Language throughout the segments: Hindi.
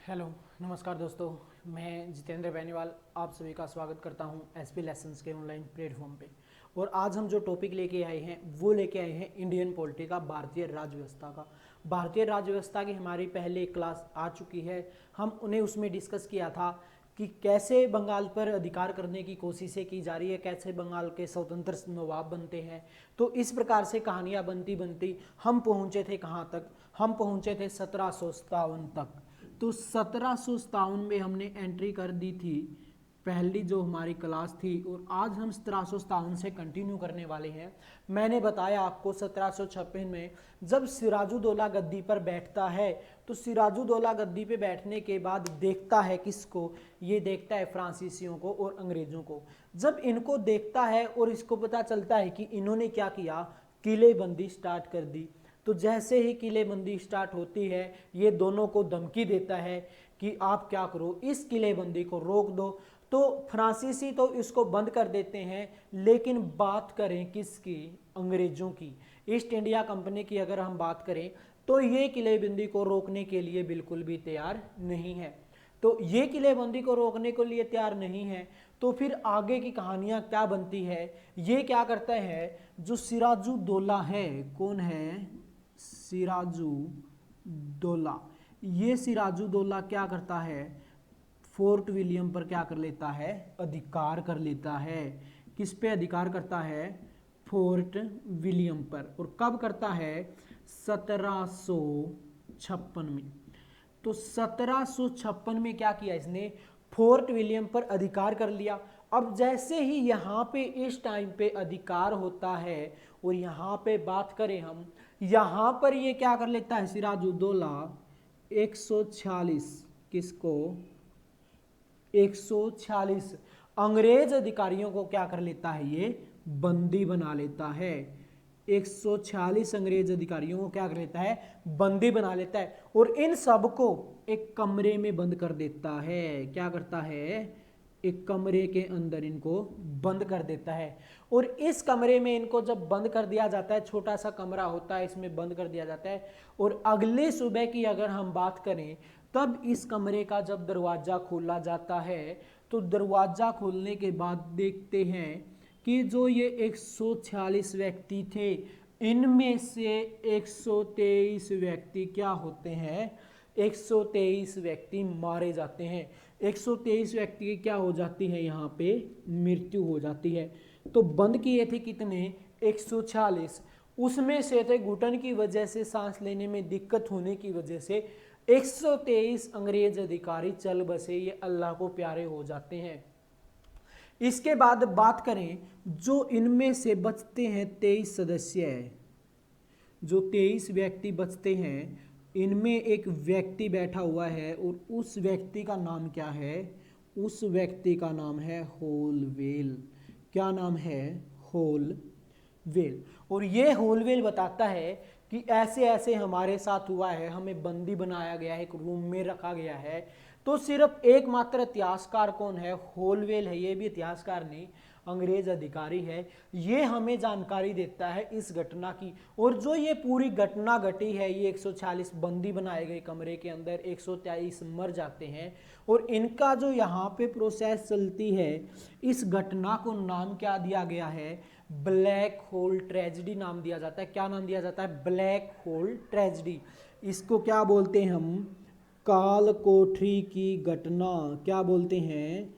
हेलो, नमस्कार दोस्तों। मैं जितेंद्र बेनीवाल आप सभी का स्वागत करता हूं एसपी लेसन्स के ऑनलाइन प्लेटफॉर्म पे। और आज हम जो टॉपिक लेके आए हैं वो लेके आए हैं इंडियन पॉलिटी का, भारतीय राज्य व्यवस्था का। भारतीय राज्य व्यवस्था की हमारी पहले क्लास आ चुकी है। हम उन्हें उसमें डिस्कस किया था कि कैसे बंगाल पर अधिकार करने की कोशिशें की जा रही है, कैसे बंगाल के स्वतंत्र नवाब बनते हैं। तो इस प्रकार से कहानियाँ बनती बनती हम पहुँचे थे कहाँ तक? हम पहुँचे थे 1757 तक। तो 1757 में हमने एंट्री कर दी थी, पहली जो हमारी क्लास थी। और आज हम 1757 से कंटिन्यू करने वाले हैं। मैंने बताया आपको 1756 में जब सिराजुद्दौला गद्दी पर बैठता है, तो सिराजुद्दौला गद्दी पे बैठने के बाद देखता है किसको? ये देखता है फ्रांसीसियों को और अंग्रेजों को। जब इनको देखता है और इसको पता चलता है कि इन्होंने क्या किया, किलेबंदी स्टार्ट कर दी। तो जैसे ही किलेबंदी स्टार्ट होती है, ये दोनों को धमकी देता है कि आप क्या करो, इस किलेबंदी को रोक दो। तो फ्रांसीसी तो इसको बंद कर देते हैं, लेकिन बात करें किसकी? अंग्रेजों की। ईस्ट इंडिया कंपनी की अगर हम बात करें तो ये किलेबंदी को रोकने के लिए बिल्कुल भी तैयार नहीं है। तो ये किलेबंदी को रोकने के लिए तैयार नहीं है, तो फिर आगे की कहानियां क्या बनती है? ये क्या करता है, जो सिराजुद्दौला है, कौन है? सिराजुद्दौला। ये सिराजुद्दौला क्या करता है? फोर्ट विलियम पर क्या कर लेता है? अधिकार कर लेता है। किस पे अधिकार करता है? फोर्ट विलियम पर। और कब करता है? 1756 में। तो 1756 में क्या किया इसने? फोर्ट विलियम पर अधिकार कर लिया। अब जैसे ही यहाँ पे इस टाइम पे अधिकार होता है, और यहाँ पे बात करें हम, यहाँ पर ये क्या कर लेता है सिराजुद्दौला? 146, किसको? 146 अंग्रेज अधिकारियों को क्या कर लेता है? ये बंदी बना लेता है। 146 अंग्रेज अधिकारियों को क्या कर लेता है? बंदी बना लेता है। और इन सबको एक कमरे में बंद कर देता है। क्या करता है? एक कमरे के अंदर इनको बंद कर देता है। और इस कमरे में इनको जब बंद कर दिया जाता है, छोटा सा कमरा होता है, इसमें बंद कर दिया जाता है। और अगले सुबह की अगर हम बात करें, तब इस कमरे का जब दरवाजा खोला जाता है, तो दरवाजा खोलने के बाद देखते हैं कि जो ये 146 व्यक्ति थे, इनमें से 123 व्यक्ति क्या होते हैं? 123 व्यक्ति मारे जाते हैं। 123 व्यक्ति की क्या हो जाती है? यहाँ पे मृत्यु हो जाती है। तो बंद किए थे कितने? 146। उसमें से थे घुटन की वजह से, सांस लेने में दिक्कत होने की वजह से 123 अंग्रेज अधिकारी चल बसे, ये अल्लाह को प्यारे हो जाते हैं। इसके बाद बात करें, जो इनमें से बचते हैं 23 सदस्य है, जो 23 व्यक्ति बचते हैं, इनमें एक व्यक्ति बैठा हुआ है, और उस व्यक्ति का नाम क्या है? उस व्यक्ति का नाम है होलवेल। क्या नाम है? होलवेल। और ये होलवेल बताता है कि ऐसे ऐसे हमारे साथ हुआ है, हमें बंदी बनाया गया है, एक रूम में रखा गया है। तो सिर्फ एकमात्र इतिहासकार कौन है? होलवेल है। ये भी इतिहासकार नहीं, अंग्रेज अधिकारी है। ये हमें जानकारी देता है इस घटना की। और जो ये पूरी घटना घटी है, ये 146 बंदी बनाए गए कमरे के अंदर, 123 मर जाते हैं। और इनका जो यहाँ पे प्रोसेस चलती है, इस घटना को नाम क्या दिया गया है? ब्लैक होल ट्रेजेडी नाम दिया जाता है। क्या नाम दिया जाता है? Black hole tragedy. इसको क्या बोलते हैं हम? काल कोठरी की घटना। क्या बोलते हैं?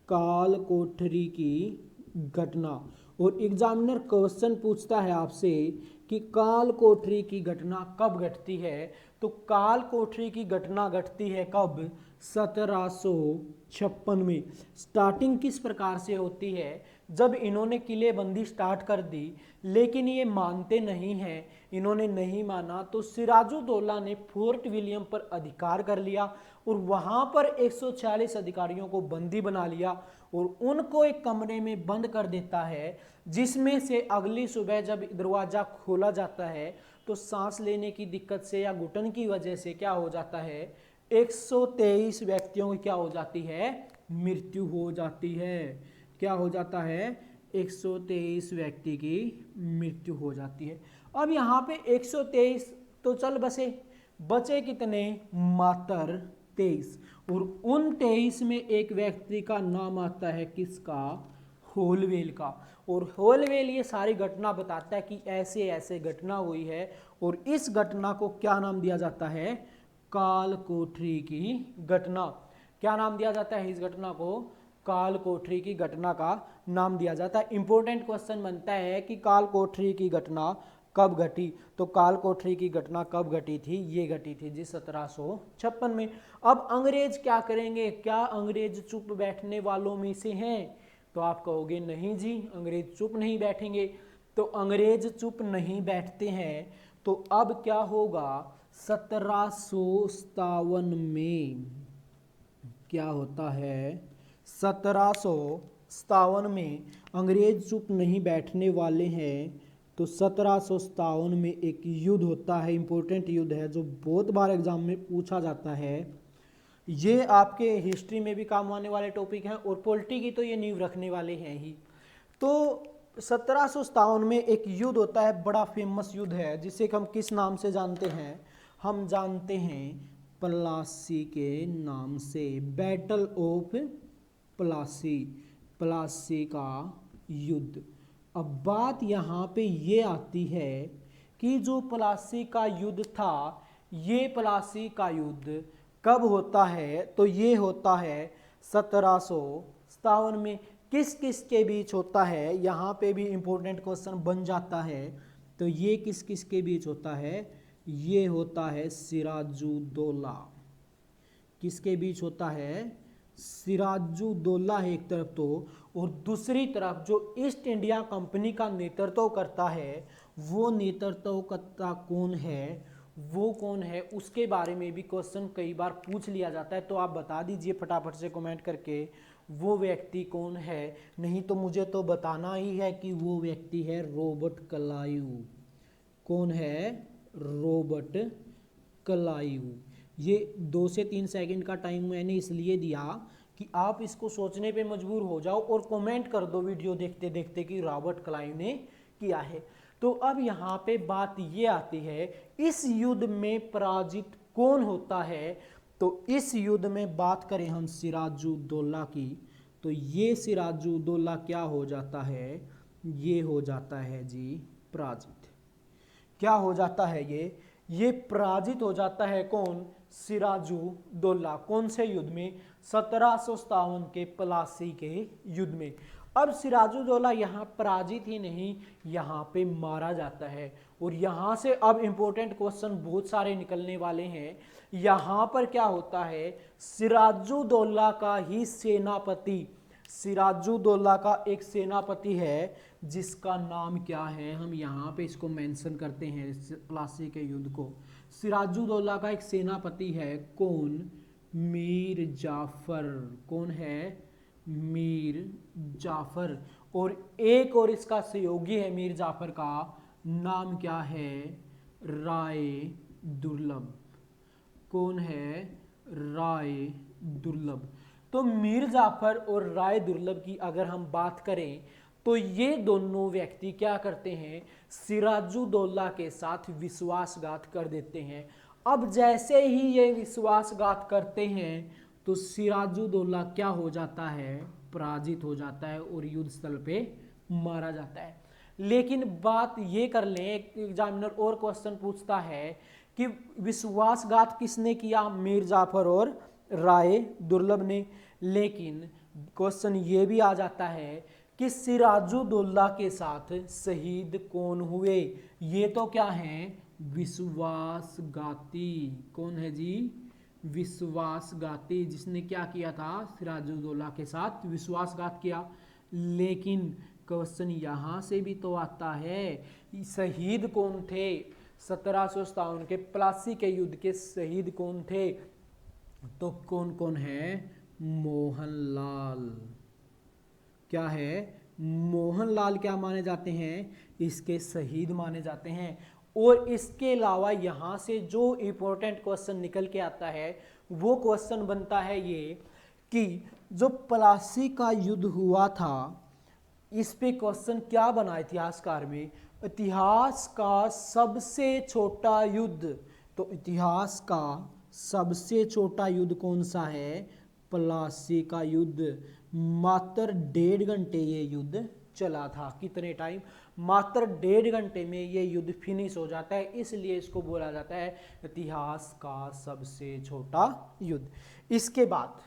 काल कोठरी की घटना। और एग्जामिनर क्वेश्चन पूछता है आपसे कि काल कोठरी की घटना कब घटती है? तो काल कोठरी की घटना घटती है कब? 1756 में। स्टार्टिंग किस प्रकार से होती है? जब इन्होंने किलेबंदी स्टार्ट कर दी, लेकिन ये मानते नहीं हैं, इन्होंने नहीं माना, तो सिराजुद्दौला ने फोर्ट विलियम पर अधिकार कर लिया, और वहां पर 146 अधिकारियों को बंदी बना लिया, और उनको एक कमरे में बंद कर देता है, जिसमें से अगली सुबह जब दरवाजा खोला जाता है, तो सांस लेने की दिक्कत से या घुटन की वजह से क्या हो जाता है? 123 व्यक्तियों की क्या हो जाती है? मृत्यु हो जाती है। क्या हो जाता है? 123 व्यक्ति की मृत्यु हो जाती है। अब यहाँ पे 123 तो चल बसे, बचे कितने? मात्र 23। और उन 23 में एक व्यक्ति का नाम आता है किसका? होलवेल का। और होलवेल ये सारी घटना बताता है कि ऐसे ऐसे घटना हुई है, और इस घटना को क्या नाम दिया जाता है? काल कोठरी की घटना। क्या नाम दिया जाता है इस घटना को? काल कोठरी की घटना का नाम दिया जाता है। इंपॉर्टेंट क्वेश्चन बनता है कि काल कोठरी की घटना कब घटी? तो काल कोठरी की घटना कब घटी थी? ये घटी थी जी 1756 में। अब अंग्रेज क्या करेंगे? क्या अंग्रेज चुप बैठने वालों में से हैं? तो आप कहोगे नहीं जी, अंग्रेज चुप नहीं बैठेंगे। तो अंग्रेज चुप नहीं बैठते हैं, तो अब क्या होगा? 1757 में क्या होता है? 1757 में अंग्रेज चुप नहीं बैठने वाले हैं, तो 1757 में एक युद्ध होता है, इंपॉर्टेंट युद्ध है जो बहुत बार एग्जाम में पूछा जाता है। ये आपके हिस्ट्री में भी काम आने वाले टॉपिक हैं, और पॉलिटी की तो ये नींव रखने वाले हैं ही। तो 1757 में एक युद्ध होता है, बड़ा फेमस युद्ध है, जिसे हम किस नाम से जानते हैं? हम जानते हैं प्लासी के नाम से। बैटल ऑफ प्लासी, प्लासी का युद्ध। अब बात यहाँ पे ये आती है कि जो प्लासी का युद्ध था, ये प्लासी का युद्ध कब होता है? तो ये होता है 1757 में। किस किस के बीच होता है? यहाँ पे भी इंपॉर्टेंट क्वेश्चन बन जाता है। तो ये किस किस के बीच होता है? ये होता है सिराजुद्दौला। किसके बीच होता है? सिराजुद्दौला है एक तरफ तो, और दूसरी तरफ जो ईस्ट इंडिया कंपनी का नेतृत्व करता है, वो नेतृत्वकर्ता कौन है? वो कौन है? उसके बारे में भी क्वेश्चन कई बार पूछ लिया जाता है। तो आप बता दीजिए फटाफट से कमेंट करके वो व्यक्ति कौन है। नहीं तो मुझे तो बताना ही है कि वो व्यक्ति है रॉबर्ट क्लाइव। कौन है? Robert Clive. ये 2 से 3 सेकंड का टाइम मैंने इसलिए दिया कि आप इसको सोचने पे मजबूर हो जाओ और कमेंट कर दो वीडियो देखते देखते कि रॉबर्ट क्लाइव ने किया है। तो अब यहाँ पे बात ये आती है, इस युद्ध में पराजित कौन होता है? तो इस युद्ध में बात करें हम सिराजुद्दौला की, तो ये सिराजुद्दौला क्या हो जाता है? ये हो जाता है जी पराजित। क्या हो जाता है? ये पराजित हो जाता है। कौन? सिराजुद्दौला। कौन से युद्ध में? 1757 के प्लासी के युद्ध में। अब सिराजुद्दौला यहाँ पराजित ही नहीं, यहाँ पे मारा जाता है। और यहाँ से अब इंपॉर्टेंट क्वेश्चन बहुत सारे निकलने वाले हैं। यहाँ पर क्या होता है? सिराजुद्दौला का ही सेनापति, सिराजुद्दौला का एक सेनापति है जिसका नाम क्या है? हम यहाँ पे इसको मेंशन करते हैं, प्लासी के युद्ध को। सिराजुद्दौला का एक सेनापति है, कौन? मीर जाफर। कौन है? मीर जाफर। और एक और इसका सहयोगी है मीर जाफर का, नाम क्या है? राय दुर्लभ। कौन है? राय दुर्लभ। तो मीर जाफर और राय दुर्लभ की अगर हम बात करें, तो ये दोनों व्यक्ति क्या करते हैं? सिराजुद्दौला के साथ विश्वासघात कर देते हैं। अब जैसे ही ये विश्वासघात करते हैं, तो सिराजुद्दौला क्या हो जाता है? पराजित हो जाता है और युद्ध स्थल पे मारा जाता है। लेकिन बात ये कर लें, एग्जामिनर और क्वेश्चन पूछता है कि विश्वासघात किसने किया? मीर जाफर और राय दुर्लभ ने। लेकिन क्वेश्चन ये भी आ जाता है कि सिराजुद्दौला के साथ शहीद कौन हुए? ये तो क्या है? विश्वासघाती। कौन है जी? विश्वासघाती। जिसने क्या किया था? सिराजुद्दौला के साथ विश्वासघात किया। लेकिन क्वेश्चन यहाँ से भी तो आता है, शहीद कौन थे? 1757 के प्लासी के युद्ध के शहीद कौन थे? तो कौन कौन है? मोहनलाल। क्या है? मोहनलाल क्या माने जाते हैं? इसके शहीद माने जाते हैं। और इसके अलावा यहाँ से जो इंपॉर्टेंट क्वेश्चन निकल के आता है, वो क्वेश्चन बनता है ये कि जो प्लासी का युद्ध हुआ था, इस पे क्वेश्चन क्या बना इतिहासकार में? इतिहास का सबसे छोटा युद्ध। तो इतिहास का सबसे छोटा युद्ध कौन सा है? प्लासी का युद्ध। मात्र 1.5 घंटे ये युद्ध चला था। कितने टाइम? मात्र 1.5 घंटे में ये युद्ध फिनिश हो जाता है, इसलिए इसको बोला जाता है इतिहास का सबसे छोटा युद्ध। इसके बाद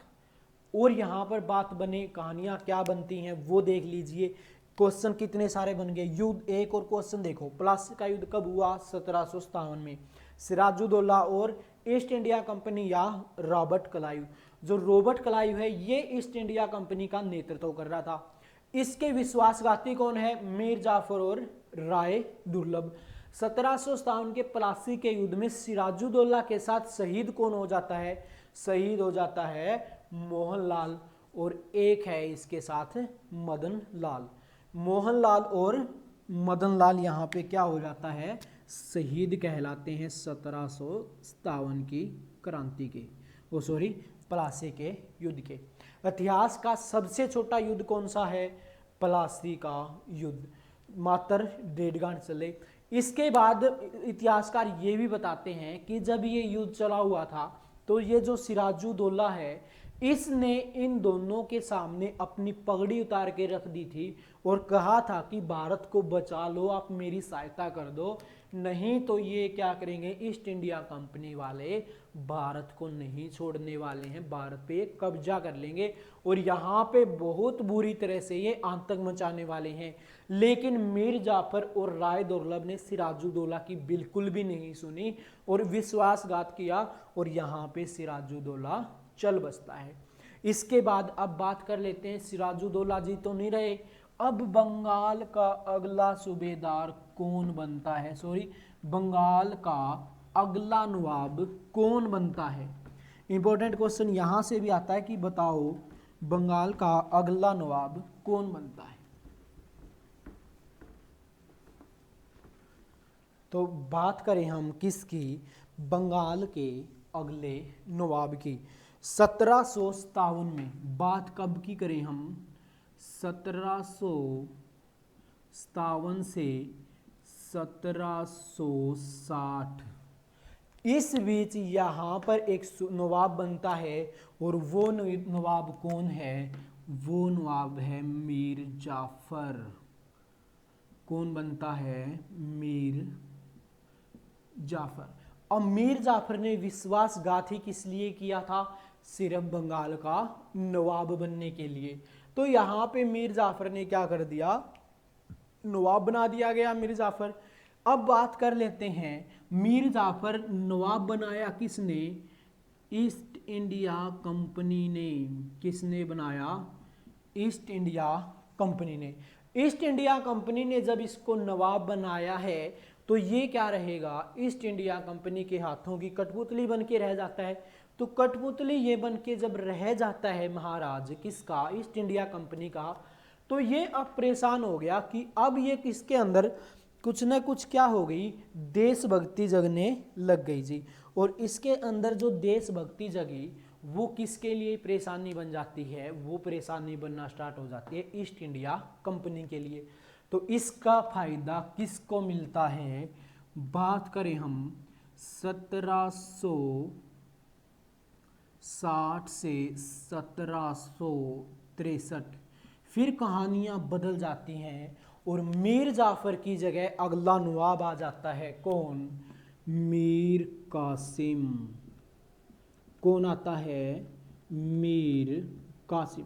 और यहाँ पर बात बने, कहानियां क्या बनती हैं वो देख लीजिए। क्वेश्चन कितने सारे बन गए। युद्ध एक और क्वेश्चन देखो, प्लासी का युद्ध कब हुआ? 1757 में। सिराजुद्दौला और ईस्ट इंडिया कंपनी या रॉबर्ट क्लाइव। जो रॉबर्ट क्लाइव है ये ईस्ट इंडिया कंपनी का नेतृत्व कर रहा था। इसके विश्वासघाती कौन है? मीर जाफर और राय दुर्लभ। 1757 के प्लासी के युद्ध में सिराजुद्दौला के साथ शहीद कौन हो जाता है? शहीद हो जाता है मोहनलाल, और एक है इसके साथ मदन लाल। मोहनलाल और मदन लाल यहाँ पे क्या हो जाता है? शहीद कहलाते हैं 1757 की क्रांति के, वो सॉरी प्लासी के युद्ध के। इतिहास का सबसे छोटा युद्ध कौन सा है? प्लासी का युद्ध। मात्र 1.5 घंटे चले। इसके बाद इतिहासकार ये भी बताते हैं कि जब ये युद्ध चला हुआ था तो ये जो सिराजुद्दौला है इसने इन दोनों के सामने अपनी पगड़ी उतार के रख दी थी और कहा था कि भारत को बचा लो, आप मेरी सहायता कर दो, नहीं तो ये क्या करेंगे, ईस्ट इंडिया कंपनी वाले भारत को नहीं छोड़ने वाले हैं, भारत पे कब्जा कर लेंगे और यहाँ पे बहुत बुरी तरह से ये आतंक मचाने वाले हैं। लेकिन मीर जाफर और राय दुर्लभ ने सिराजुद्दौला की बिल्कुल भी नहीं सुनी और विश्वासघात किया और यहाँ पे सिराजुद्दौला चल बसता है। इसके बाद अब बात कर लेते हैं, सिराजुद्दौला जी तो नहीं रहे, अब बंगाल का अगला सूबेदार कौन बनता है? सॉरी, बंगाल का अगला नवाब कौन बनता है? इंपॉर्टेंट क्वेश्चन यहां से भी आता है कि बताओ बंगाल का अगला नवाब कौन बनता है। तो बात करें हम किसकी? बंगाल के अगले नवाब की। 1757 में, बात कब की करें हम? 1757 से 1760, इस बीच यहाँ पर एक नवाब बनता है और वो नवाब कौन है? वो नवाब है मीर जाफर। कौन बनता है? मीर जाफर। अब मीर जाफर ने विश्वासघात ही किस लिए किया था? सिर्फ बंगाल का नवाब बनने के लिए। तो यहाँ पे मीर जाफर ने क्या कर दिया? नवाब बना दिया गया मीर जाफर। अब बात कर लेते हैं, मीर जाफर नवाब बनाया किसने? ईस्ट इंडिया कंपनी ने। किसने बनाया? ईस्ट इंडिया कंपनी ने। ईस्ट इंडिया कंपनी ने जब इसको नवाब बनाया है तो ये क्या रहेगा? ईस्ट इंडिया कंपनी के हाथों की कठपुतली बन के रह जाता है। तो कठपुतली ये बन के जब रह जाता है महाराज किसका? ईस्ट इंडिया कंपनी का, तो ये अब परेशान हो गया कि अब ये किसके अंदर कुछ ना कुछ क्या हो गई? देशभक्ति जगने लग गई जी। और इसके अंदर जो देशभक्ति जगी वो किसके लिए परेशानी बन जाती है? वो परेशानी बनना स्टार्ट हो जाती है ईस्ट इंडिया कंपनी के लिए। तो इसका फायदा किसको मिलता है? बात करें हम 1760 से 1763, फिर कहानियां बदल जाती हैं और मीर जाफर की जगह अगला नवाब आ जाता है। कौन? मीर कासिम। कौन आता है? मीर कासिम।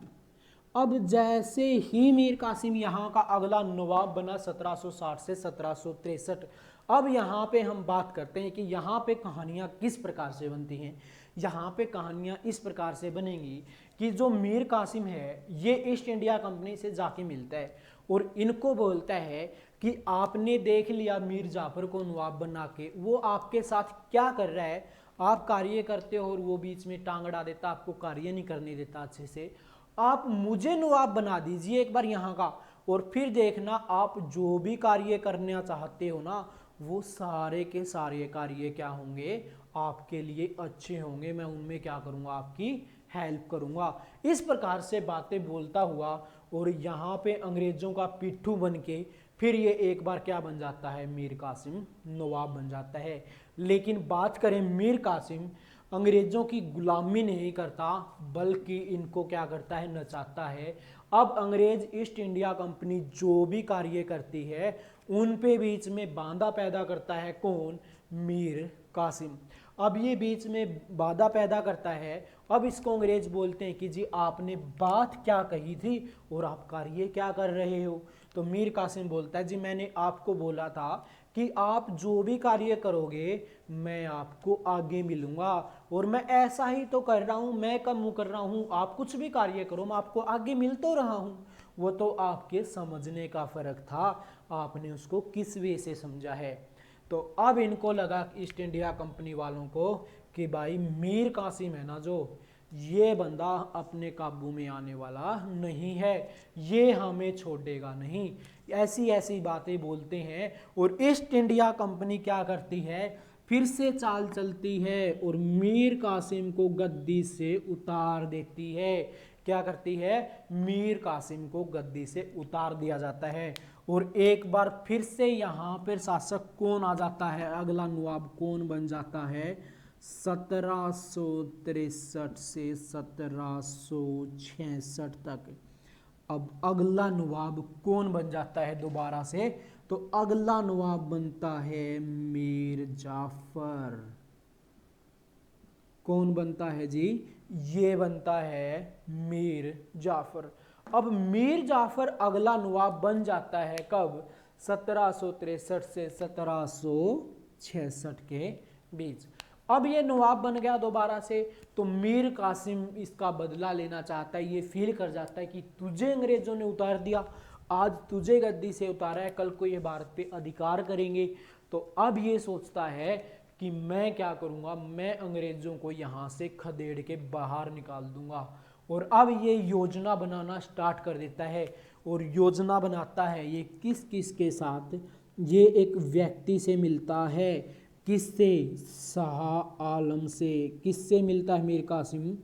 अब जैसे ही मीर कासिम यहाँ का अगला नवाब बना 1760 से 1763, अब यहाँ पे हम बात करते हैं कि यहाँ पे कहानियाँ किस प्रकार से बनती हैं। यहाँ पे कहानियाँ इस प्रकार से बनेंगी कि जो मीर कासिम है ये ईस्ट इंडिया कंपनी से जाके मिलता है और इनको बोलता है कि आपने देख लिया मीर जाफर को नवाब बना के, वो आपके साथ क्या कर रहा है, आप कार्य करते हो और वो बीच में टांग अड़ा देता, आपको कार्य नहीं करने देता अच्छे से, आप मुझे नवाब बना दीजिए एक बार यहाँ का, और फिर देखना आप जो भी कार्य करना चाहते हो ना वो सारे के सारे कार्य क्या होंगे? आपके लिए अच्छे होंगे, मैं उनमें क्या करूँगा? आपकी हेल्प करूँगा। इस प्रकार से बातें बोलता हुआ और यहाँ पे अंग्रेजों का पिट्ठू बन के फिर ये एक बार क्या बन जाता है? मीर कासिम नवाब बन जाता है। लेकिन बात करें मीर कासिम अंग्रेजों की गुलामी नहीं करता बल्कि इनको क्या करता है, नचाता है। अब अंग्रेज ईस्ट इंडिया कंपनी जो भी कार्य करती है उन पे बीच में बाधा पैदा करता है कौन, मीर कासिम। अब ये बीच में बाधा पैदा करता है। अब इसको अंग्रेज बोलते हैं कि जी आपने बात क्या कही थी और आप कार्य क्या कर रहे हो। तो मीर कासिम बोलता है जी मैंने आपको बोला था कि आप जो भी कार्य करोगे मैं आपको आगे मिलूंगा, और मैं ऐसा ही तो कर रहा हूं, मैं कम कर रहा हूं, आप कुछ भी कार्य करो मैं आपको आगे मिल तो रहा हूं। वो तो आपके समझने का फर्क था, आपने उसको किस वे से समझा है। तो अब इनको लगा ईस्ट इंडिया कंपनी वालों को कि भाई मीर कासिम है ना जो, ये बंदा अपने काबू में आने वाला नहीं है, ये हमें छोड़ेगा नहीं, ऐसी ऐसी बातें बोलते हैं। और ईस्ट इंडिया कंपनी क्या करती है, फिर से चाल चलती है और मीर कासिम को गद्दी से उतार देती है। क्या करती है, मीर कासिम को गद्दी से उतार दिया जाता है। और एक बार फिर से यहाँ पर शासक कौन आ जाता है, अगला नवाब कौन बन जाता है, 1763 से 1766 तक। अब अगला नवाब कौन बन जाता है दोबारा से, तो अगला नवाब बनता है मीर जाफर। कौन बनता है जी, ये बनता है मीर जाफर। अब मीर जाफर अगला नवाब बन जाता है कब, 1763 से 1766 के बीच। अब ये नवाब बन गया दोबारा से, तो मीर कासिम इसका बदला लेना चाहता है। ये फील कर जाता है कि तुझे अंग्रेजों ने उतार दिया, आज तुझे गद्दी से उतारा है, कल को ये भारत पे अधिकार करेंगे। तो अब ये सोचता है कि मैं क्या करूंगा, मैं अंग्रेजों को यहाँ से खदेड़ के बाहर निकाल दूंगा। और अब ये योजना बनाना स्टार्ट कर देता है। और योजना बनाता है ये किस किस के साथ, ये एक व्यक्ति से मिलता है, किससे, शाह आलम से। किससे मिलता है मीर कासिम,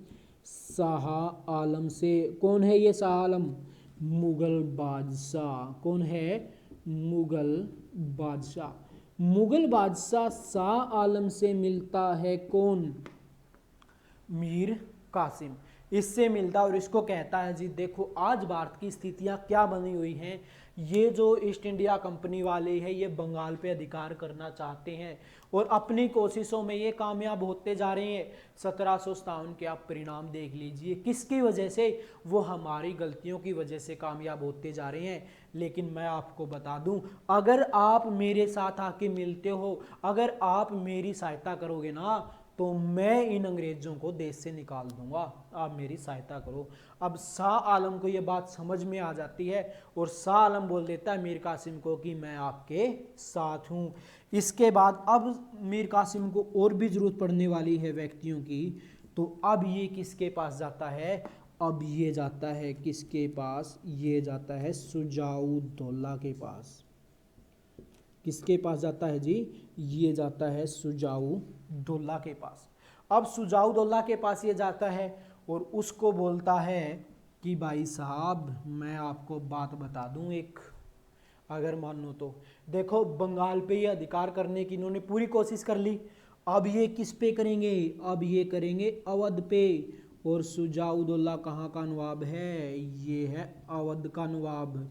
शाह आलम से। कौन है ये शाह आलम, मुगल बादशाह। कौन है, मुगल बादशाह। मुगल बादशाह शाह आलम से मिलता है कौन, मीर कासिम। इससे मिलता और इसको कहता है जी देखो आज भारत की स्थितियां क्या बनी हुई हैं, ये जो ईस्ट इंडिया कंपनी वाले हैं ये बंगाल पे अधिकार करना चाहते हैं और अपनी कोशिशों में ये कामयाब होते जा रहे हैं। 1757 के आप परिणाम देख लीजिए, किसकी वजह से, वो हमारी गलतियों की वजह से कामयाब होते जा रहे हैं। लेकिन मैं आपको बता दूं, अगर आप मेरे साथ आके मिलते हो, अगर आप मेरी सहायता करोगे ना, तो मैं इन अंग्रेजों को देश से निकाल दूंगा, आप मेरी सहायता करो। अब शाह आलम को ये बात समझ में आ जाती है और शाह आलम बोल देता है मीर कासिम को कि मैं आपके साथ हूँ। इसके बाद अब मीर कासिम को और भी जरूरत पड़ने वाली है व्यक्तियों की, तो अब ये किसके पास जाता है, अब ये जाता है किसके पास, ये जाता है शुजाउद्दौला के पास। किसके पास जाता है जी, ये जाता है शुजाउद्दौला के पास। अब शुजाउद्दौला के पास ये जाता है और उसको बोलता है कि भाई साहब मैं आपको बात बता दूं एक, अगर मानो तो देखो बंगाल पे ये अधिकार करने की इन्होंने पूरी कोशिश कर ली, अब ये किस पे करेंगे, अब ये करेंगे अवध पे। और शुजाउद्दौला कहाँ का नवाब है, ये है अवध का नवाब,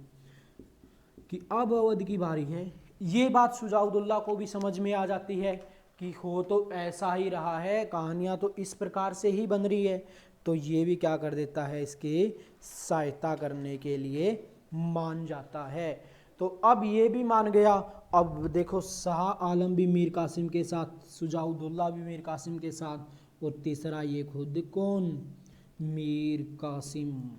कि अब अवध की बारी है। ये बात शुजाउद्दौला को भी समझ में आ जाती है कि हो तो ऐसा ही रहा है, कहानियाँ तो इस प्रकार से ही बन रही है। तो ये भी क्या कर देता है, इसकी सहायता करने के लिए मान जाता है। तो अब ये भी मान गया। अब देखो शाह आलम भी मीर कासिम के साथ, शुजाउद्दौला भी मीर कासिम के साथ, और तीसरा ये खुद कौन, मीर कासिम।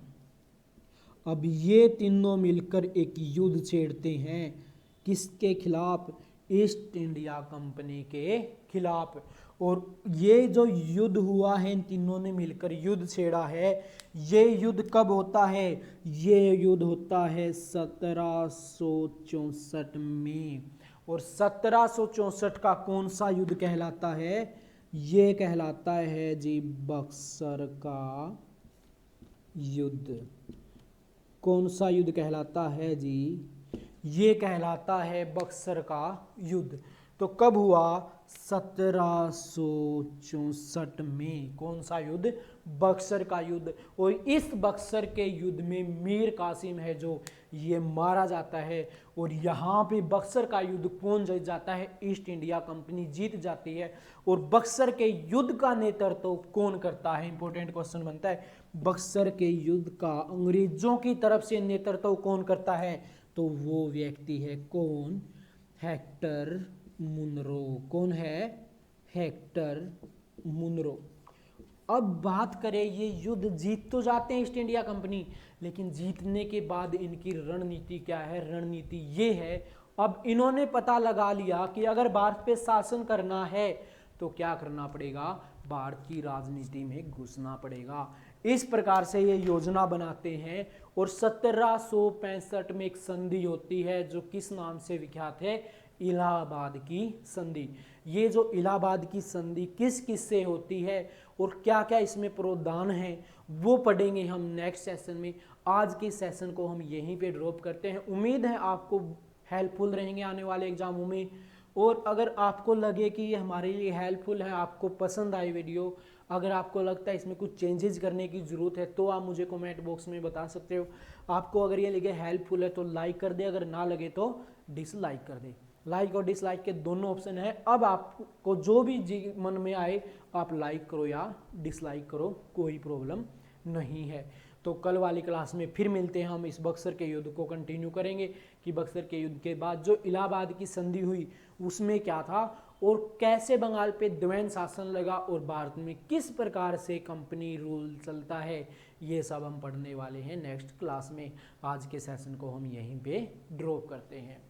अब ये तीनों मिलकर एक युद्ध छेड़ते हैं, किसके खिलाफ, ईस्ट इंडिया कंपनी के खिलाफ। और ये जो युद्ध हुआ है, इन तीनों ने मिलकर युद्ध छेड़ा है। ये युद्ध कब होता है, ये युद्ध होता है 1764 में। और 1764 का कौन सा युद्ध कहलाता है, ये कहलाता है जी बक्सर का युद्ध। कौन सा युद्ध कहलाता है जी, ये कहलाता है बक्सर का युद्ध। तो कब हुआ, 1764 में। कौन सा युद्ध? बक्सर का युद्ध। और इस बक्सर के युद्ध में मीर कासिम है जो ये मारा जाता है। और यहाँ पे बक्सर का युद्ध कौन जीत जाता है? ईस्ट इंडिया कंपनी जीत जाती है। और बक्सर के युद्ध का नेतृत्व कौन करता है? इंपॉर्टेंट क्वेश्चन बनता है। बक्सर के युद्ध का अंग्रेजों की तरफ से नेतृत्व कौन करता है? तो वो व्यक्ति है कौन? Hector Munro. कौन है? Hector Munro. अब बात करें, ये युद्ध जीत तो जाते हैं ईस्ट इंडिया कंपनी, लेकिन जीतने के बाद इनकी रणनीति क्या है? रणनीति ये है, अब इन्होंने पता लगा लिया कि अगर भारत पे शासन करना है तो क्या करना पड़ेगा? भारत की राजनीति में घुसना पड़ेगा। इस प्रकार से ये योजना बनाते हैं। और 1765 में एक संधि होती है जो किस नाम से विख्यात है? इलाहाबाद की संधि। ये जो इलाहाबाद की संधि किस किस से होती है और क्या क्या इसमें प्रावधान है वो पढ़ेंगे हम नेक्स्ट सेशन में। आज के सेशन को हम यहीं पे ड्रॉप करते हैं। उम्मीद है आपको हेल्पफुल रहेंगे आने वाले एग्जामों में। और अगर आपको लगे कि ये हमारे लिए हेल्पफुल है, आपको पसंद आई वीडियो, अगर आपको लगता है इसमें कुछ चेंजेस करने की ज़रूरत है तो आप मुझे कमेंट बॉक्स में बता सकते हो। आपको अगर ये लगे हेल्पफुल है तो लाइक कर दे, अगर ना लगे तो डिसलाइक कर दे। लाइक और डिसलाइक के दोनों ऑप्शन है। अब आपको जो भी मन में आए आप लाइक करो या डिसलाइक करो, कोई प्रॉब्लम नहीं है। तो कल वाली क्लास में फिर मिलते हैं। हम इस बक्सर के युद्ध को कंटिन्यू करेंगे कि बक्सर के युद्ध के बाद जो इलाहाबाद की संधि हुई उसमें क्या था और कैसे बंगाल पे द्वैध शासन लगा और भारत में किस प्रकार से कंपनी रूल चलता है, ये सब हम पढ़ने वाले हैं नेक्स्ट क्लास में। आज के सेशन को हम यहीं पे ड्रॉप करते हैं।